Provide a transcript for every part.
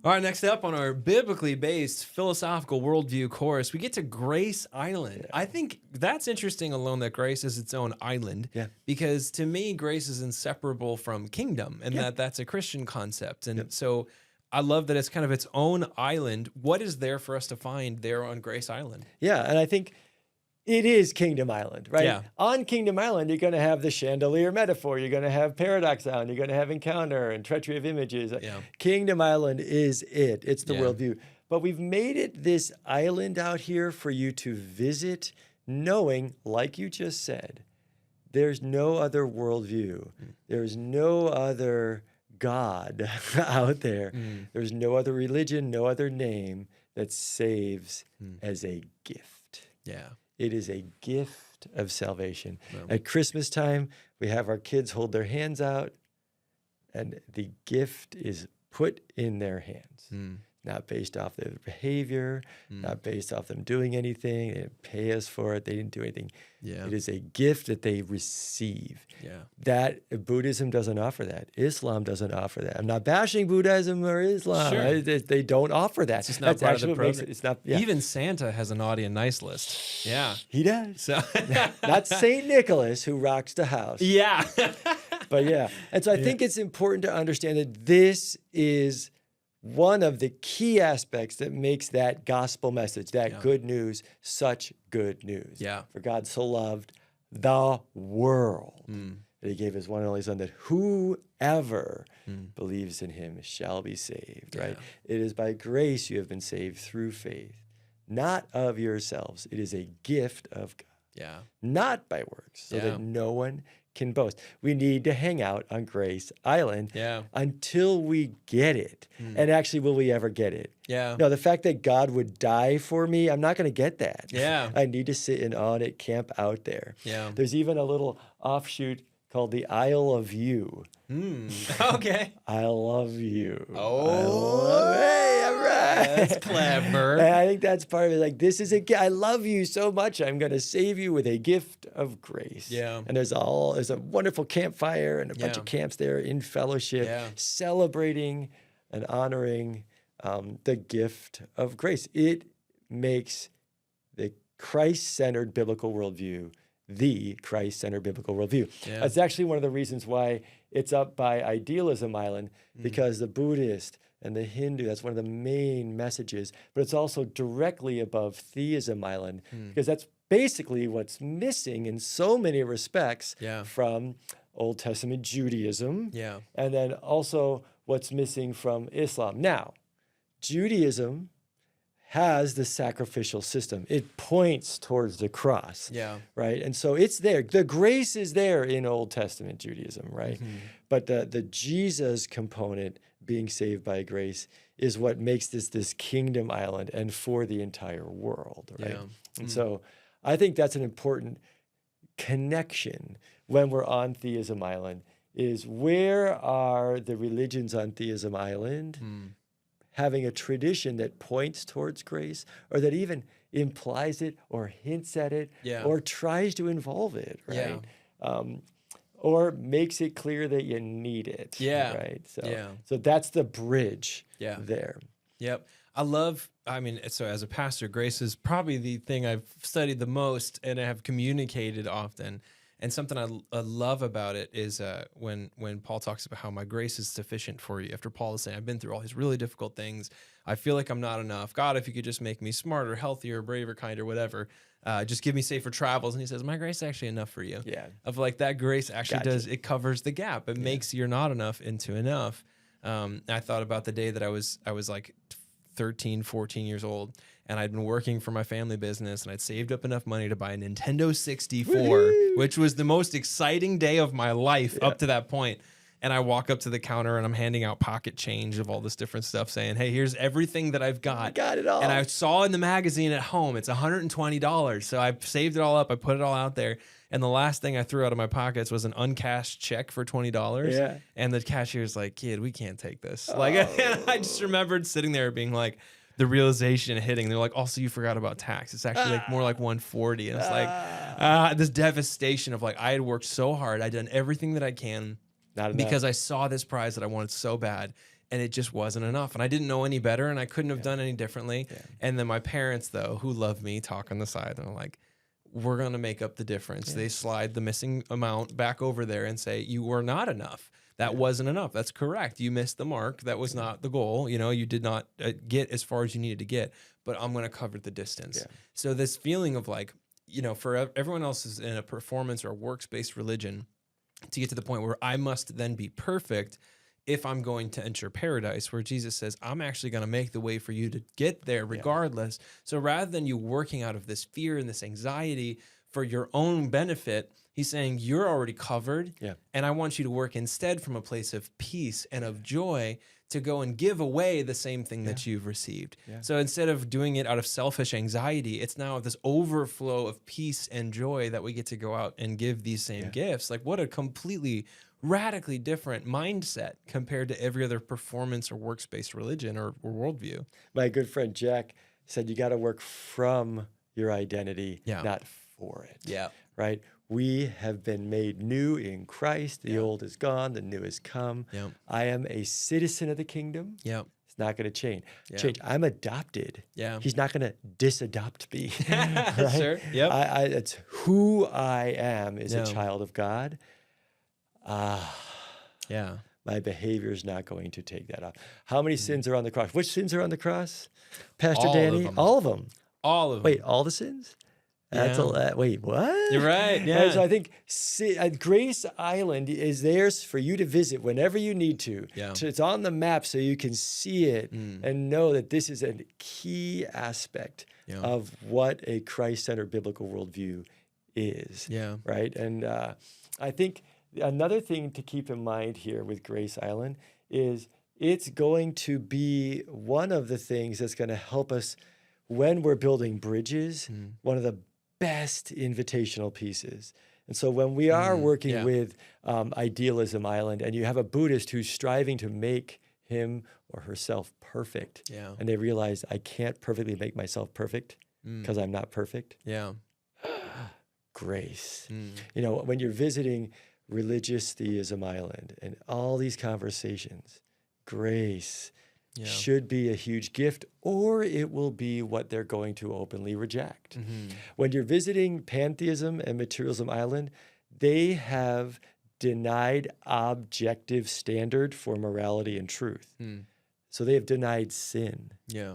All right, next up on our biblically based philosophical worldview course, we get to Grace Island. I think that's interesting alone that Grace is its own island. Yeah. Because to me, grace is inseparable from kingdom and that's a Christian concept. And so I love that it's kind of its own island. What is there for us to find there on Grace Island? Yeah, and I think it is Kingdom Island, right? Yeah. On Kingdom Island, you're going to have the chandelier metaphor. You're going to have Paradox Island. You're going to have Encounter and Treachery of Images. Yeah. Kingdom Island is it. It's the Yeah. worldview. But we've made it this island out here for you to visit, knowing, like you just said, there's no other worldview. There's no other God out there. There's no other religion, no other name that saves as a gift. Yeah. It is a gift of salvation. At Christmas time, we have our kids hold their hands out, and the gift is put in their hands. Not based off their behavior, not based off them doing anything. They didn't pay us for it. They didn't do anything. Yeah. It is a gift that they receive. Yeah. That Buddhism doesn't offer that. Islam doesn't offer that. I'm not bashing Buddhism or Islam. Sure. They don't offer that. It's just not That's part of the actually what makes program. it. It's not. Yeah. Even Santa has a naughty and nice list. Yeah. He does. So Not Saint Nicholas who rocks the house. yeah. But yeah. And so I think it's important to understand that this is one of the key aspects that makes that gospel message, that good news, such good news. Yeah. For God so loved the world that he gave his one and only son, that whoever believes in him shall be saved, right? It is by grace you have been saved through faith, not of yourselves. It is a gift of God, Yeah. not by works, so that no one can boast. We need to hang out on Grace Island until we get it. And actually, will we ever get it? Yeah. No, the fact that God would die for me, I'm not going to get that. Yeah. I need to sit in awe and camp out there. Yeah. There's even a little offshoot called the Isle of You. Okay. I love you. Oh. Hey, all right. That's clever. And I think that's part of it. Like, this is I love you so much. I'm going to save you with a gift of grace. Yeah. And there's a wonderful campfire and a bunch of camps there in fellowship, celebrating and honoring the gift of grace. It makes the Christ-centered biblical worldview the Christ-centered biblical worldview. That's actually one of the reasons why it's up by Idealism Island, because the Buddhist and the Hindu, that's one of the main messages, but it's also directly above Theism Island, because that's basically what's missing in so many respects from Old Testament Judaism, and then also what's missing from Islam. Now, Judaism has the sacrificial system. It points towards the cross, right? And so it's there. The grace is there in Old Testament Judaism, right? But the Jesus component, being saved by grace, is what makes this kingdom island and for the entire world, right? And so I think that's an important connection when we're on Theism Island, is where are the religions on Theism Island having a tradition that points towards grace, or that even implies it or hints at it or tries to involve it, right? Or makes it clear that you need it, right? So that's the bridge there. Yep. So as a pastor, grace is probably the thing I've studied the most and I have communicated often. And something I love about it is when Paul talks about how my grace is sufficient for you. After Paul is saying, I've been through all these really difficult things. I feel like I'm not enough. God, if you could just make me smarter, healthier, braver, kinder, whatever, just give me safer travels. And he says, my grace is actually enough for you. Yeah. Of like that grace actually it covers the gap. It makes you're not enough into enough. I thought about the day that I was like 13, 14 years old, and I'd been working for my family business, and I'd saved up enough money to buy a Nintendo 64, which was the most exciting day of my life up to that point. And I walk up to the counter, and I'm handing out pocket change of all this different stuff, saying, hey, here's everything that I've got. I got it all. And I saw in the magazine at home, it's $120. So I saved it all up. I put it all out there. And the last thing I threw out of my pockets was an uncashed check for $20. Yeah. And the cashier's like, kid, we can't take this. Like, and I just remembered sitting there being like, the realization hitting. They're like, also, you forgot about tax. It's actually like more like 140. And it's like this devastation of like, I had worked so hard. I'd done everything that I can because I saw this prize that I wanted so bad. and it just wasn't enough. And I didn't know any better, and I couldn't have done any differently. Yeah. And then my parents, though, who love me, talk on the side, and I'm like, we're going to make up the difference. Yeah. They slide the missing amount back over there and say, you were not enough. That wasn't enough. That's correct. You missed the mark. That was not the goal. You know, you did not get as far as you needed to get, but I'm going to cover the distance. Yeah. So this feeling of like, you know, for everyone else is in a performance or works-based religion, to get to the point where I must then be perfect if I'm going to enter paradise, where Jesus says, I'm actually going to make the way for you to get there regardless. Yeah. So rather than you working out of this fear and this anxiety for your own benefit, he's saying you're already covered, and I want you to work instead from a place of peace and of joy to go and give away the same thing that you've received. Yeah. So instead of doing it out of selfish anxiety, it's now this overflow of peace and joy that we get to go out and give these same gifts. Like, what a completely radically different mindset compared to every other performance or works-based religion or worldview. My good friend Jack said you got to work from your identity, not for it. Yeah. Right? We have been made new in Christ. The old is gone. The new has come. Yep. I am a citizen of the kingdom. Yep. It's not going to change. I'm adopted. Yeah. He's not going to disadopt me. Right? Sure. Yep. It's who I am as a child of God. My behavior is not going to take that off. How many sins are on the cross? Which sins are on the cross? Pastor Danny? All of them. All of them. Wait, all the sins? That's wait, what? You're right. Yeah. Right, so I think Grace Island is theirs for you to visit whenever you need to. Yeah. So it's on the map so you can see it and know that this is a key aspect of what a Christ-centered biblical worldview is. Yeah. Right. And I think another thing to keep in mind here with Grace Island is it's going to be one of the things that's going to help us when we're building bridges, one of the best invitational pieces. And so when we are working with Idealism Island and you have a Buddhist who's striving to make him or herself perfect, and they realize I can't perfectly make myself perfect because I'm not perfect. Yeah. Grace. You know, when you're visiting Religious Theism Island and all these conversations, grace should be a huge gift, or it will be what they're going to openly reject. When you're visiting Pantheism and Materialism Island, they have denied objective standard for morality and truth. So they have denied sin. Yeah.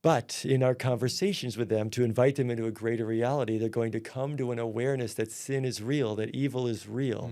But in our conversations with them, to invite them into a greater reality, they're going to come to an awareness that sin is real, that evil is real.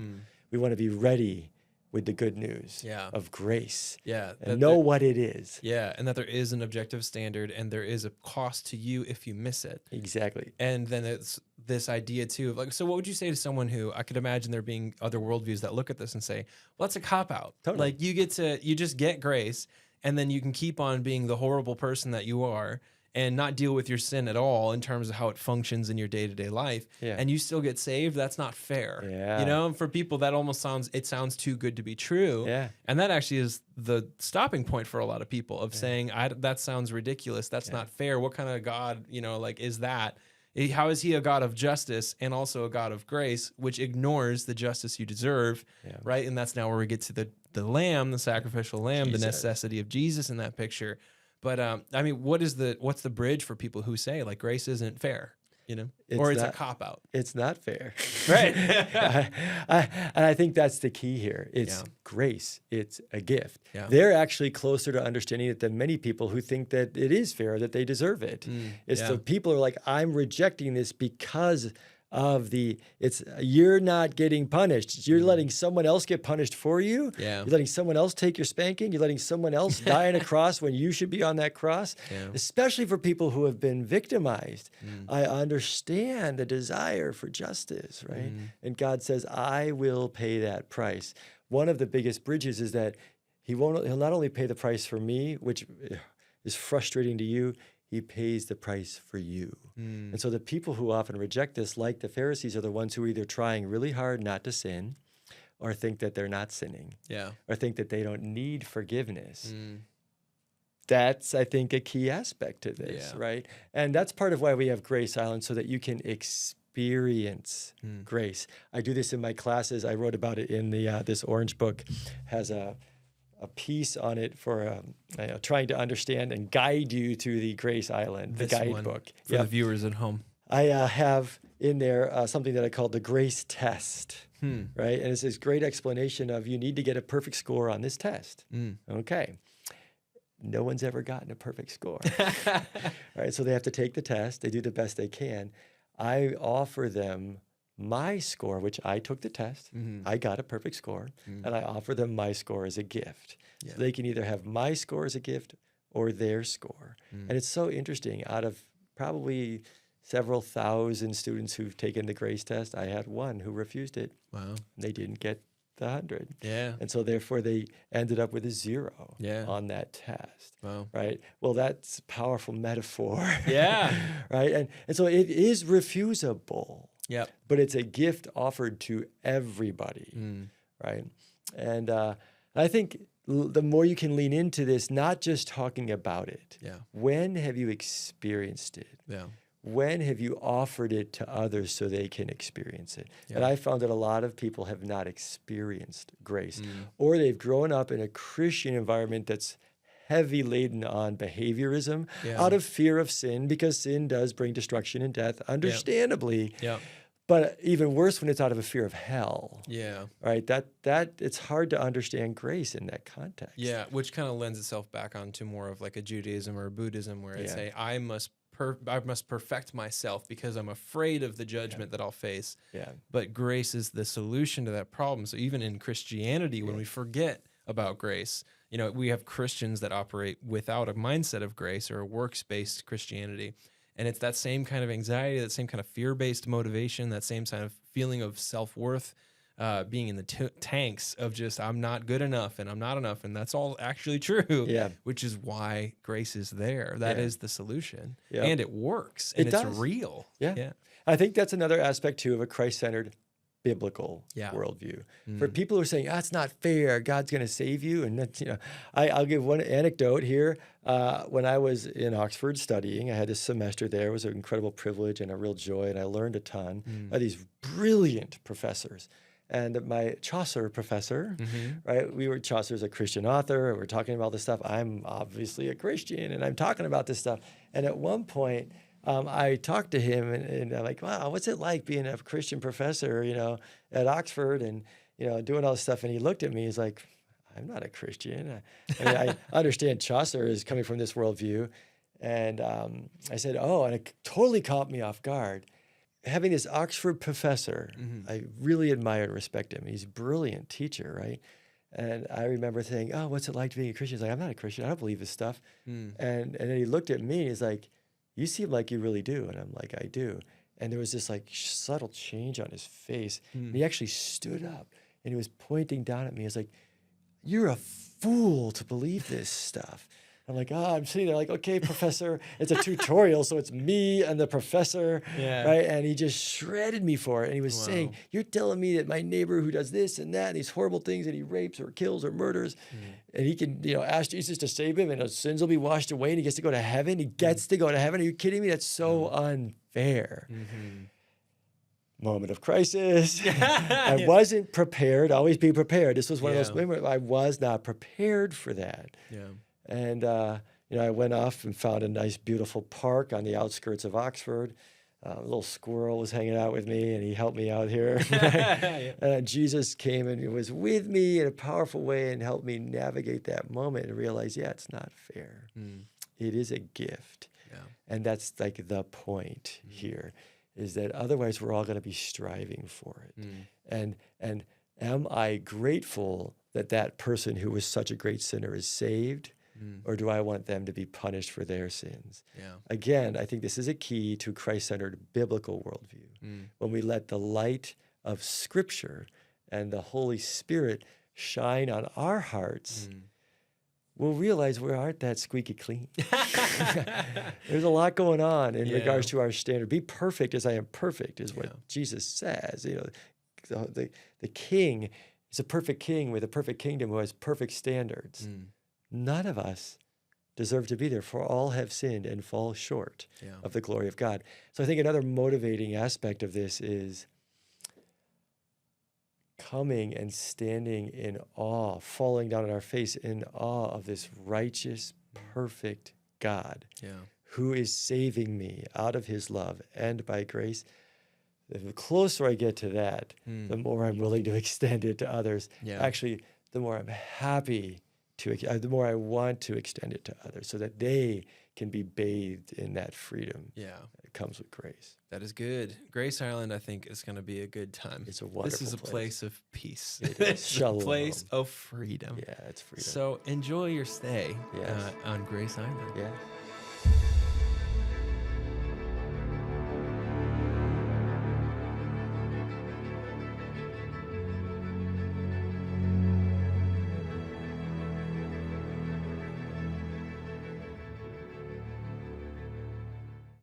We want to be ready with the good news of grace. Yeah. And know what it is. Yeah. And that there is an objective standard and there is a cost to you if you miss it. Exactly. And then it's this idea too of like, so what would you say to someone who, I could imagine there being other worldviews that look at this and say, well, that's a cop-out. Totally. Like you just get grace and then you can keep on being the horrible person that you are and not deal with your sin at all in terms of how it functions in your day-to-day life, and you still get saved. That's not fair. You know, and for people that almost sounds too good to be true. And that actually is the stopping point for a lot of people of saying, that sounds ridiculous. That's not fair. What kind of God, you know, like is that? How is he a God of justice and also a God of grace, which ignores the justice you deserve, right? And that's now where we get to the lamb, the sacrificial lamb, Jesus. The necessity of Jesus in that picture. But I mean, what's the bridge for people who say like grace isn't fair, you know, it's a cop out? It's not fair, right? And I think that's the key here. It's grace. It's a gift. They're actually closer to understanding it than many people who think that it is fair, that they deserve it. It's the people who are like, I'm rejecting this because of you're not getting punished. You're letting someone else get punished for you. You're letting someone else take your spanking. You're letting someone else die on a cross when you should be on that cross, especially for people who have been victimized. I understand the desire for justice, right? And God says, I will pay that price. One of the biggest bridges is that he'll not only pay the price for me, which is frustrating to you, he pays the price for you. And so the people who often reject this, like the Pharisees, are the ones who are either trying really hard not to sin or think that they're not sinning or think that they don't need forgiveness. That's, I think, a key aspect to this, right? And that's part of why we have Grace Island, so that you can experience grace. I do this in my classes. I wrote about it in this orange book, has a a piece on it for trying to understand and guide you to the Grace Island, the guidebook. For the viewers at home. I have in there something that I call the Grace Test, right? And it's this great explanation of you need to get a perfect score on this test. Okay. No one's ever gotten a perfect score. Right? So they have to take the test. They do the best they can. I offer them my score, which I took the test. I got a perfect score, and I offer them my score as a gift. So they can either have my score as a gift or their score. And it's so interesting. Out of probably several thousand students who've taken the Grace test, I had one who refused it. Wow. They didn't get the 100. Yeah. And so therefore they ended up with a 0 on that test. Wow. Right? Well, that's a powerful metaphor. Yeah. Right? And so it is refusable. Yep. But it's a gift offered to everybody. Right? And I think the more you can lean into this, not just talking about it. Yeah. When have you experienced it? Yeah. When have you offered it to others so they can experience it? Yeah. And I found that a lot of people have not experienced grace, or they've grown up in a Christian environment that's heavy laden on behaviorism out of fear of sin, because sin does bring destruction and death, understandably. Yeah. But even worse when it's out of a fear of hell. Yeah. Right? That it's hard to understand grace in that context. Yeah, which kind of lends itself back onto more of like a Judaism or a Buddhism, where it's I must perfect myself because I'm afraid of the judgment that I'll face. Yeah. But grace is the solution to that problem. So even in Christianity, when we forget about grace, we have Christians that operate without a mindset of grace or a works-based Christianity. And it's that same kind of anxiety, that same kind of fear-based motivation, that same kind of feeling of self-worth, being in the tanks of just, I'm not good enough and I'm not enough. And that's all actually true, which is why grace is there. That is the solution. Yep. And it works. And it's real. Yeah. I think that's another aspect, too, of a Christ-centered biblical worldview. For people who are saying, it's not fair, God's going to save you. And that's, I'll give one anecdote here. When I was in Oxford studying, I had this semester there. It was an incredible privilege and a real joy, and I learned a ton by these brilliant professors. And my Chaucer professor, right? Chaucer's a Christian author, and we're talking about this stuff. I'm obviously a Christian, and I'm talking about this stuff. And at one point, I talked to him, and I'm like, wow, what's it like being a Christian professor, at Oxford and, doing all this stuff? And he looked at me, he's like, I'm not a Christian. I understand Chaucer is coming from this worldview. And I said, and it totally caught me off guard. Having this Oxford professor, I really admire and respect him. He's a brilliant teacher, right? And I remember saying, what's it like to be a Christian? He's like, I'm not a Christian. I don't believe this stuff. And then he looked at me, and he's like, you seem like you really do. And I'm like, I do. And there was this like subtle change on his face. And he actually stood up, and he was pointing down at me. He was like, you're a fool to believe this stuff. I'm like, I'm sitting there like, okay, professor, it's a tutorial, so it's me and the professor, right? And he just shredded me for it. And he was saying, you're telling me that my neighbor who does this and that, and these horrible things that he rapes or kills or murders, and he can, ask Jesus to save him, and his sins will be washed away, and he gets to go to heaven. He gets to go to heaven. Are you kidding me? That's so unfair. Moment of crisis. I wasn't prepared. Always be prepared. This was one of those moments I was not prepared for that. And, I went off and found a nice, beautiful park on the outskirts of Oxford. A little squirrel was hanging out with me, and he helped me out here. And Jesus came and was with me in a powerful way and helped me navigate that moment and realize, it's not fair. It is a gift. And that's like the point here, is that otherwise we're all going to be striving for it. And am I grateful that that person who was such a great sinner is saved? Or do I want them to be punished for their sins? Again, I think this is a key to Christ-centered biblical worldview. When we let the light of Scripture and the Holy Spirit shine on our hearts, we'll realize we aren't that squeaky clean. There's a lot going on in regards to our standard. Be perfect as I am perfect is what Jesus says. The king is a perfect king with a perfect kingdom who has perfect standards. None of us deserve to be there, for all have sinned and fall short of the glory of God. So I think another motivating aspect of this is coming and standing in awe, falling down on our face in awe of this righteous, perfect God who is saving me out of his love and by grace. The closer I get to that, the more I'm willing to extend it to others. Actually, the more I'm happy the more I want to extend it to others so that they can be bathed in that freedom. It comes with grace. That is good. Grace Island, I think, is going to be a good time. It's a wonderful This is a place of peace. It's a place of freedom. Yeah, it's freedom. So enjoy your stay on Grace Island. Yeah.